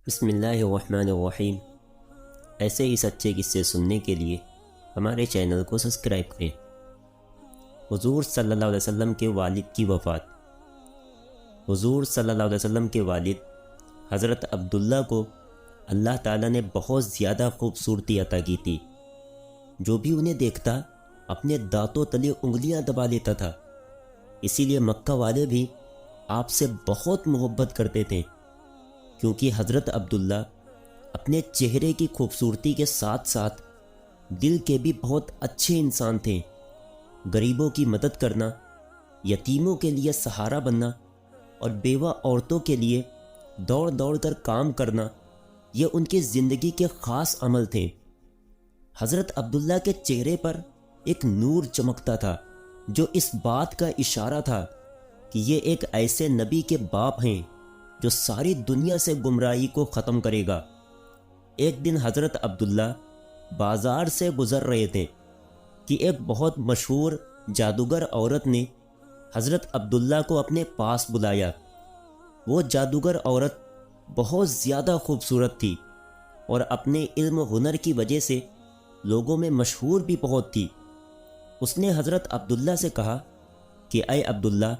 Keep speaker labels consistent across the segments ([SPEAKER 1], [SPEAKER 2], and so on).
[SPEAKER 1] بسم اللہ الرحمن الرحیم۔ ایسے ہی سچے قصے سننے کے لیے ہمارے چینل کو سبسکرائب کریں۔ حضور صلی اللہ علیہ وسلم کے والد کی وفات۔ حضور صلی اللہ علیہ وسلم کے والد حضرت عبداللہ کو اللہ تعالیٰ نے بہت زیادہ خوبصورتی عطا کی تھی۔ جو بھی انہیں دیکھتا اپنے دانتوں تلے انگلیاں دبا لیتا تھا۔ اسی لیے مکہ والے بھی آپ سے بہت محبت کرتے تھے، کیونکہ حضرت عبداللہ اپنے چہرے کی خوبصورتی کے ساتھ ساتھ دل کے بھی بہت اچھے انسان تھے۔ غریبوں کی مدد کرنا، یتیموں کے لیے سہارا بننا اور بیوہ عورتوں کے لیے دوڑ دوڑ کر کام کرنا، یہ ان کی زندگی کے خاص عمل تھے۔ حضرت عبداللہ کے چہرے پر ایک نور چمکتا تھا، جو اس بات کا اشارہ تھا کہ یہ ایک ایسے نبی کے باپ ہیں جو ساری دنیا سے گمراہی کو ختم کرے گا۔ ایک دن حضرت عبداللہ بازار سے گزر رہے تھے کہ ایک بہت مشہور جادوگر عورت نے حضرت عبداللہ کو اپنے پاس بلایا۔ وہ جادوگر عورت بہت زیادہ خوبصورت تھی اور اپنے علم و ہنر کی وجہ سے لوگوں میں مشہور بھی بہت تھی۔ اس نے حضرت عبداللہ سے کہا کہ اے عبداللہ،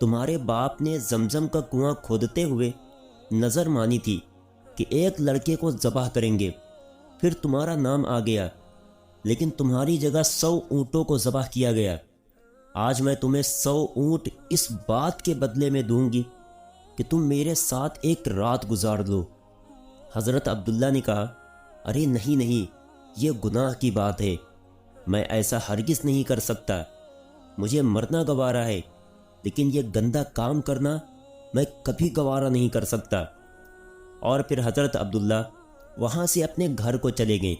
[SPEAKER 1] تمہارے باپ نے زمزم کا کنواں کھودتے ہوئے نظر مانی تھی کہ ایک لڑکے کو ذبح کریں گے، پھر تمہارا نام آ گیا، لیکن تمہاری جگہ 100 اونٹوں کو ذبح کیا گیا۔ آج میں تمہیں 100 اونٹ اس بات کے بدلے میں دوں گی کہ تم میرے ساتھ ایک رات گزار لو۔ حضرت عبداللہ نے کہا، ارے نہیں، یہ گناہ کی بات ہے، میں ایسا ہرگز نہیں کر سکتا۔ مجھے مرنا گوارا ہے، لیکن یہ گندا کام کرنا میں کبھی گوارا نہیں کر سکتا۔ اور پھر حضرت عبداللہ وہاں سے اپنے گھر کو چلے گئے۔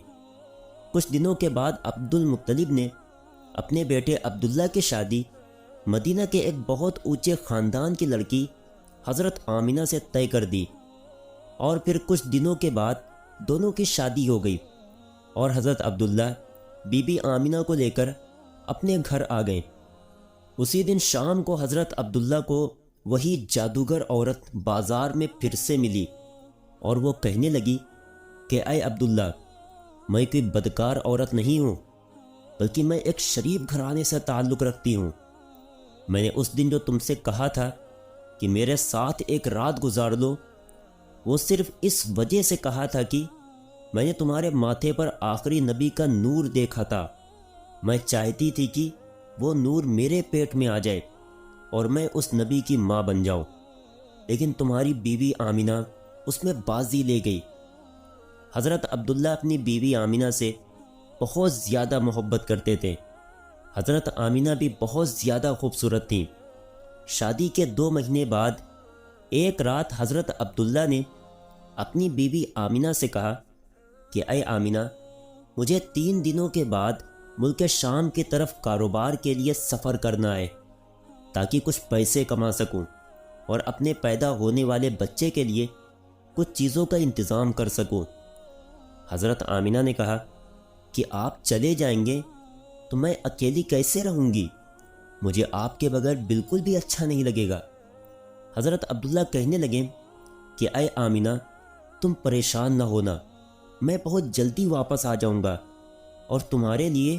[SPEAKER 1] کچھ دنوں کے بعد عبد المطلب نے اپنے بیٹے عبداللہ کی شادی مدینہ کے ایک بہت اونچے خاندان کی لڑکی حضرت آمنہ سے طے کر دی، اور پھر کچھ دنوں کے بعد دونوں کی شادی ہو گئی، اور حضرت عبداللہ بی بی آمنہ کو لے کر اپنے گھر آ گئے۔ اسی دن شام کو حضرت عبداللہ کو وہی جادوگر عورت بازار میں پھر سے ملی، اور وہ کہنے لگی کہ اے عبداللہ، میں کوئی بدکار عورت نہیں ہوں، بلکہ میں ایک شریف گھرانے سے تعلق رکھتی ہوں۔ میں نے اس دن جو تم سے کہا تھا کہ میرے ساتھ ایک رات گزار لو، وہ صرف اس وجہ سے کہا تھا کہ میں نے تمہارے ماتھے پر آخری نبی کا نور دیکھا تھا۔ میں چاہتی تھی کہ وہ نور میرے پیٹ میں آ جائے اور میں اس نبی کی ماں بن جاؤں، لیکن تمہاری بیوی آمنہ اس میں بازی لے گئی۔ حضرت عبداللہ اپنی بیوی آمنہ سے بہت زیادہ محبت کرتے تھے۔ حضرت آمنہ بھی بہت زیادہ خوبصورت تھیں۔ شادی کے 2 مہینے بعد ایک رات حضرت عبداللہ نے اپنی بیوی آمنہ سے کہا کہ اے آمنہ، مجھے 3 دنوں کے بعد ملک شام کی طرف کاروبار کے لیے سفر کرنا ہے، تاکہ کچھ پیسے کما سکوں اور اپنے پیدا ہونے والے بچے کے لیے کچھ چیزوں کا انتظام کر سکوں۔ حضرت آمنہ نے کہا کہ آپ چلے جائیں گے تو میں اکیلی کیسے رہوں گی؟ مجھے آپ کے بغیر بالکل بھی اچھا نہیں لگے گا۔ حضرت عبداللہ کہنے لگے کہ اے آمنہ، تم پریشان نہ ہونا، میں بہت جلدی واپس آ جاؤں گا اور تمہارے لیے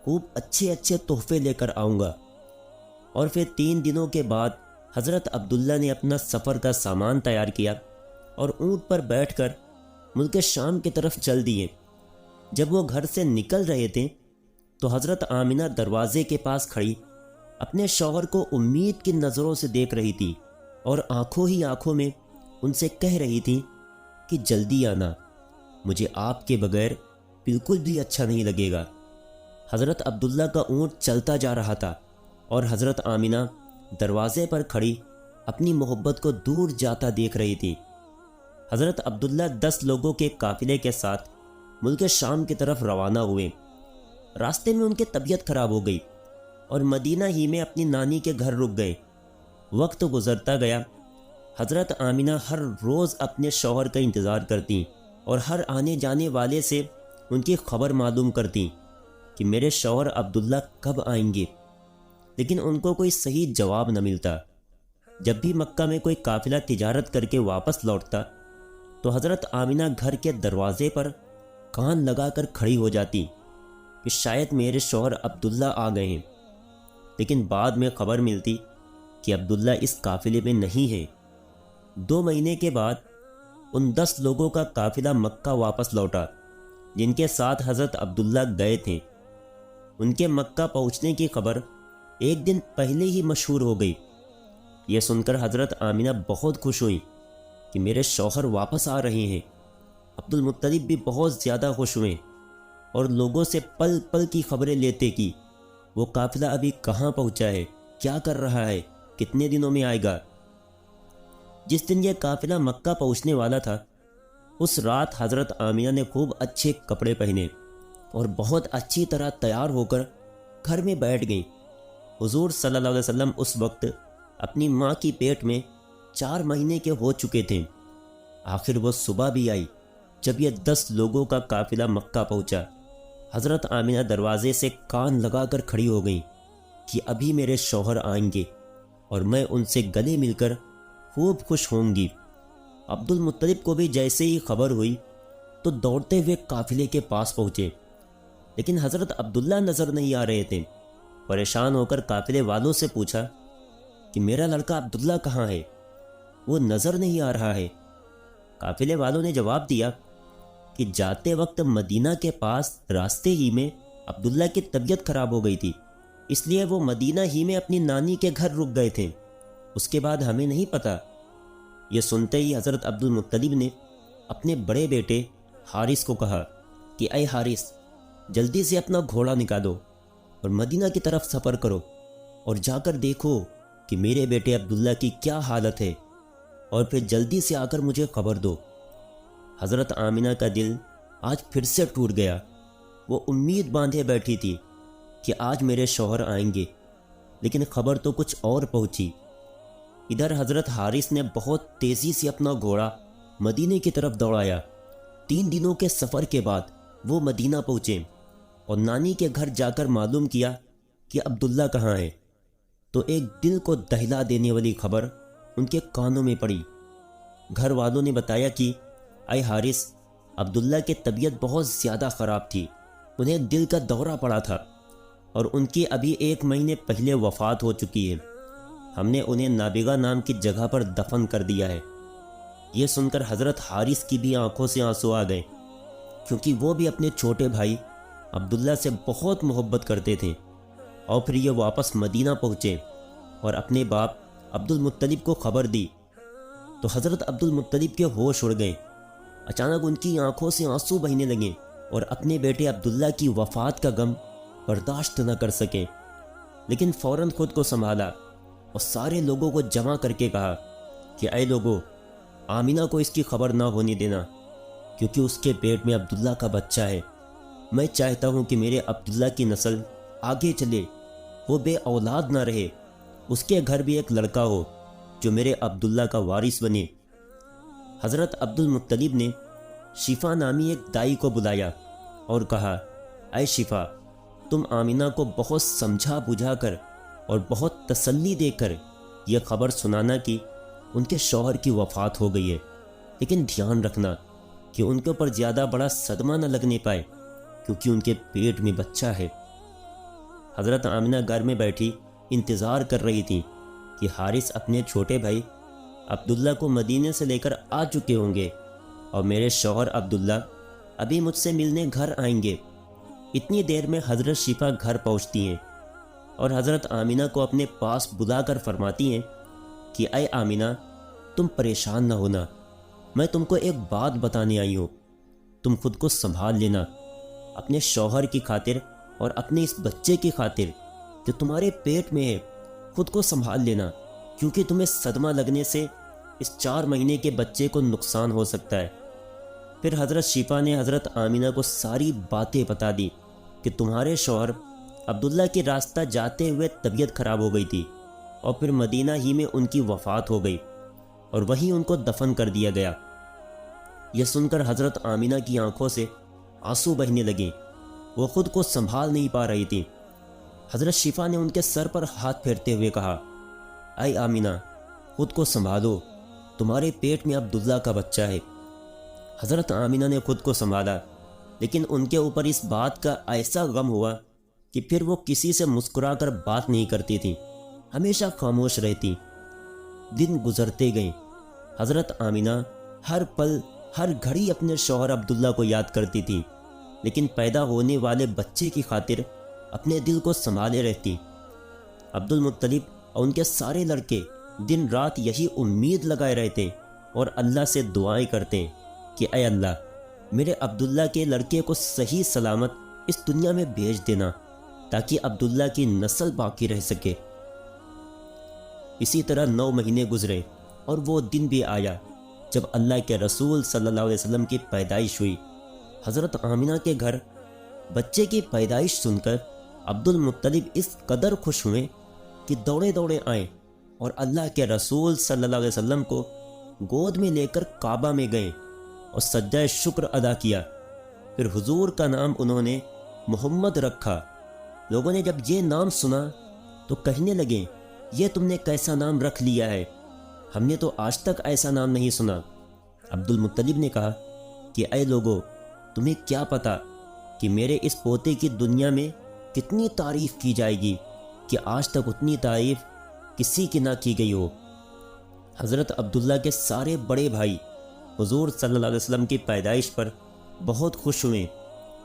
[SPEAKER 1] خوب اچھے تحفے لے کر آؤں گا۔ اور پھر 3 دنوں کے بعد حضرت عبداللہ نے اپنا سفر کا سامان تیار کیا اور اونٹ پر بیٹھ کر ملک شام کی طرف چل دیے۔ جب وہ گھر سے نکل رہے تھے تو حضرت آمنہ دروازے کے پاس کھڑی اپنے شوہر کو امید کی نظروں سے دیکھ رہی تھی، اور آنکھوں ہی آنکھوں میں ان سے کہہ رہی تھی کہ جلدی آنا، مجھے آپ کے بغیر بالکل بھی اچھا نہیں لگے گا۔ حضرت عبداللہ کا اونٹ چلتا جا رہا تھا، اور حضرت آمنہ دروازے پر کھڑی اپنی محبت کو دور جاتا دیکھ رہی تھی۔ حضرت عبداللہ 10 لوگوں کے قافلے کے ساتھ ملک شام کی طرف روانہ ہوئے۔ راستے میں ان کی طبیعت خراب ہو گئی اور مدینہ ہی میں اپنی نانی کے گھر رک گئے۔ وقت گزرتا گیا۔ حضرت آمنہ ہر روز اپنے شوہر کا انتظار کرتی اور ہر آنے جانے والے سے ان کی خبر معلوم کرتی کہ میرے شوہر عبداللہ کب آئیں گے، لیکن ان کو کوئی صحیح جواب نہ ملتا۔ جب بھی مکہ میں کوئی قافلہ تجارت کر کے واپس لوٹتا تو حضرت آمینہ گھر کے دروازے پر کان لگا کر کھڑی ہو جاتی کہ شاید میرے شوہر عبداللہ آ گئے ہیں، لیکن بعد میں خبر ملتی کہ عبداللہ اس قافلے میں نہیں ہے۔ 2 مہینے کے بعد ان 10 لوگوں کا قافلہ مکہ واپس لوٹا جن کے ساتھ حضرت عبداللہ گئے تھے۔ ان کے مکہ پہنچنے کی خبر ایک دن پہلے ہی مشہور ہو گئی۔ یہ سن کر حضرت آمینہ بہت خوش ہوئی کہ میرے شوہر واپس آ رہے ہیں۔ عبد المطلب بھی بہت زیادہ خوش ہوئے اور لوگوں سے پل پل کی خبریں لیتے کہ وہ قافلہ ابھی کہاں پہنچا ہے، کیا کر رہا ہے، کتنے دنوں میں آئے گا۔ جس دن یہ قافلہ مکہ پہنچنے والا تھا، اس رات حضرت آمینہ نے خوب اچھے کپڑے پہنے اور بہت اچھی طرح تیار ہو کر گھر میں بیٹھ گئیں۔ حضور صلی اللہ علیہ وسلم اس وقت اپنی ماں کی پیٹ میں 4 مہینے کے ہو چکے تھے۔ آخر وہ صبح بھی آئی جب یہ 10 لوگوں کا قافلہ مکہ پہنچا۔ حضرت آمینہ دروازے سے کان لگا کر کھڑی ہو گئیں کہ ابھی میرے شوہر آئیں گے اور میں ان سے گلے مل کر خوب خوش ہوں گی۔ عبد المطلب کو بھی جیسے ہی خبر ہوئی تو دوڑتے ہوئے قافلے کے پاس پہنچے، لیکن حضرت عبداللہ نظر نہیں آ رہے تھے۔ پریشان ہو کر قافلے والوں سے پوچھا کہ میرا لڑکا عبداللہ کہاں ہے؟ وہ نظر نہیں آ رہا ہے۔ قافلے والوں نے جواب دیا کہ جاتے وقت مدینہ کے پاس راستے ہی میں عبداللہ کی طبیعت خراب ہو گئی تھی، اس لیے وہ مدینہ ہی میں اپنی نانی کے گھر رک گئے تھے، اس کے بعد ہمیں نہیں پتہ۔ یہ سنتے ہی حضرت عبد المطلب نے اپنے بڑے بیٹے حارث کو کہا کہ اے حارث، جلدی سے اپنا گھوڑا نکالو اور مدینہ کی طرف سفر کرو اور جا کر دیکھو کہ میرے بیٹے عبداللہ کی کیا حالت ہے، اور پھر جلدی سے آ کر مجھے خبر دو۔ حضرت آمینہ کا دل آج پھر سے ٹوٹ گیا۔ وہ امید باندھے بیٹھی تھی کہ آج میرے شوہر آئیں گے، لیکن خبر تو کچھ اور پہنچی۔ ادھر حضرت حارث نے بہت تیزی سے اپنا گھوڑا مدینے کی طرف دوڑایا۔ 3 دنوں کے سفر کے بعد وہ مدینہ پہنچے اور نانی کے گھر جا کر معلوم کیا کہ عبداللہ کہاں ہے، تو ایک دل کو دہلا دینے والی خبر ان کے کانوں میں پڑی۔ گھر والوں نے بتایا کہ اے حارث، عبداللہ کی طبیعت بہت زیادہ خراب تھی، انہیں دل کا دورہ پڑا تھا اور ان کی ابھی 1 مہینے پہلے وفات ہو چکی ہے۔ ہم نے انہیں نابغہ نام کی جگہ پر دفن کر دیا ہے۔ یہ سن کر حضرت حارث کی بھی آنکھوں سے آنسو آ گئے، کیونکہ وہ بھی اپنے چھوٹے بھائی عبداللہ سے بہت محبت کرتے تھے۔ اور پھر یہ واپس مدینہ پہنچے اور اپنے باپ عبد المطلب کو خبر دی تو حضرت عبد المطلب کے ہوش اڑ گئے۔ اچانک ان کی آنکھوں سے آنسو بہنے لگے اور اپنے بیٹے عبداللہ کی وفات کا غم برداشت نہ کر سکے، لیکن فوراً خود کو سنبھالا اور سارے لوگوں کو جمع کر کے کہا کہ اے لوگوں، آمینہ کو اس کی خبر نہ ہونے دینا، کیونکہ اس کے پیٹ میں عبداللہ کا بچہ ہے۔ میں چاہتا ہوں کہ میرے عبداللہ کی نسل آگے چلے، وہ بے اولاد نہ رہے، اس کے گھر بھی ایک لڑکا ہو جو میرے عبداللہ کا وارث بنے۔ حضرت عبد المطلب نے شفا نامی ایک دائی کو بلایا اور کہا اے شفا، تم آمینہ کو بہت سمجھا بجھا کر اور بہت تسلی دے کر یہ خبر سنانا کہ ان کے شوہر کی وفات ہو گئی ہے، لیکن دھیان رکھنا کہ ان کے اوپر زیادہ بڑا صدمہ نہ لگنے پائے، کیونکہ ان کے پیٹ میں بچہ ہے۔ حضرت آمینہ گھر میں بیٹھی انتظار کر رہی تھی کہ حارث اپنے چھوٹے بھائی عبداللہ کو مدینے سے لے کر آ چکے ہوں گے اور میرے شوہر عبداللہ ابھی مجھ سے ملنے گھر آئیں گے۔ اتنی دیر میں حضرت شفا گھر پہنچتی ہیں اور حضرت آمینہ کو اپنے پاس بلا کر فرماتی ہیں کہ اے آمینہ، تم پریشان نہ ہونا، میں تم کو ایک بات بتانے آئی ہوں، تم خود کو سنبھال لینا، اپنے شوہر کی خاطر اور اپنے اس بچے کی خاطر جو تمہارے پیٹ میں ہے، خود کو سنبھال لینا، کیونکہ تمہیں صدمہ لگنے سے اس 4 مہینے کے بچے کو نقصان ہو سکتا ہے۔ پھر حضرت شفا نے حضرت آمینہ کو ساری باتیں بتا دی کہ تمہارے شوہر عبداللہ کی راستہ جاتے ہوئے طبیعت خراب ہو گئی تھی اور پھر مدینہ ہی میں ان کی وفات ہو گئی اور وہیں ان کو دفن کر دیا گیا۔ یہ سن کر حضرت آمینہ کی آنکھوں سے آنسو بہنے لگے، وہ خود کو سنبھال نہیں پا رہی تھی۔ حضرت شفا نے ان کے سر پر ہاتھ پھیرتے ہوئے کہا اے آمینہ، خود کو سنبھالو، تمہارے پیٹ میں عبداللہ کا بچہ ہے، حضرت آمینہ نے خود کو سنبھالا، لیکن ان کے اوپر اس بات کا ایسا غم ہوا کہ پھر وہ کسی سے مسکرا کر بات نہیں کرتی تھیں، ہمیشہ خاموش رہتی۔ دن گزرتے گئے، حضرت آمینہ ہر پل ہر گھڑی اپنے شوہر عبداللہ کو یاد کرتی تھی، لیکن پیدا ہونے والے بچے کی خاطر اپنے دل کو سنبھالے رہتی۔ عبد المطلب اور ان کے سارے لڑکے دن رات یہی امید لگائے رہتے اور اللہ سے دعائیں کرتے کہ اے اللہ، میرے عبداللہ کے لڑکے کو صحیح سلامت اس دنیا میں بھیج دینا تاکہ عبداللہ کی نسل باقی رہ سکے۔ اسی طرح 9 مہینے گزرے اور وہ دن بھی آیا جب اللہ کے رسول صلی اللہ علیہ وسلم کی پیدائش ہوئی۔ حضرت آمینہ کے گھر بچے کی پیدائش سن کر عبد المطلب اس قدر خوش ہوئے کہ دوڑے دوڑے آئے اور اللہ کے رسول صلی اللہ علیہ وسلم کو گود میں لے کر کعبہ میں گئے اور سجدہ شکر ادا کیا۔ پھر حضور کا نام انہوں نے محمد رکھا۔ لوگوں نے جب یہ نام سنا تو کہنے لگے، یہ تم نے کیسا نام رکھ لیا ہے، ہم نے تو آج تک ایسا نام نہیں سنا۔ عبد المطلب نے کہا کہ اے لوگو، تمہیں کیا پتا کہ میرے اس پوتے کی دنیا میں کتنی تعریف کی جائے گی کہ آج تک اتنی تعریف کسی کی نہ کی گئی ہو۔ حضرت عبداللہ کے سارے بڑے بھائی حضور صلی اللہ علیہ وسلم کی پیدائش پر بہت خوش ہوئے،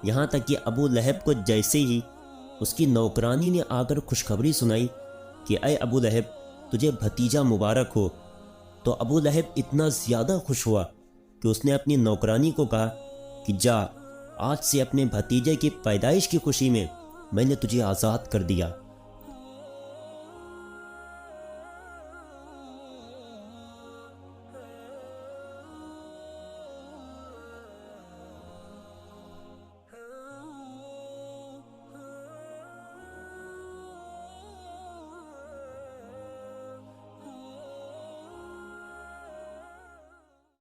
[SPEAKER 1] یہاں تک کہ ابو لہب کو جیسے ہی اس کی نوکرانی نے آ کر خوشخبری سنائی کہ اے ابو لہب، تجھے بھتیجا مبارک ہو، تو ابو لہب اتنا زیادہ خوش ہوا کہ اس نے اپنی نوکرانی کو کہا کہ جا، آج سے اپنے بھتیجے کی پیدائش کی خوشی میں نے تجھے آزاد کر دیا۔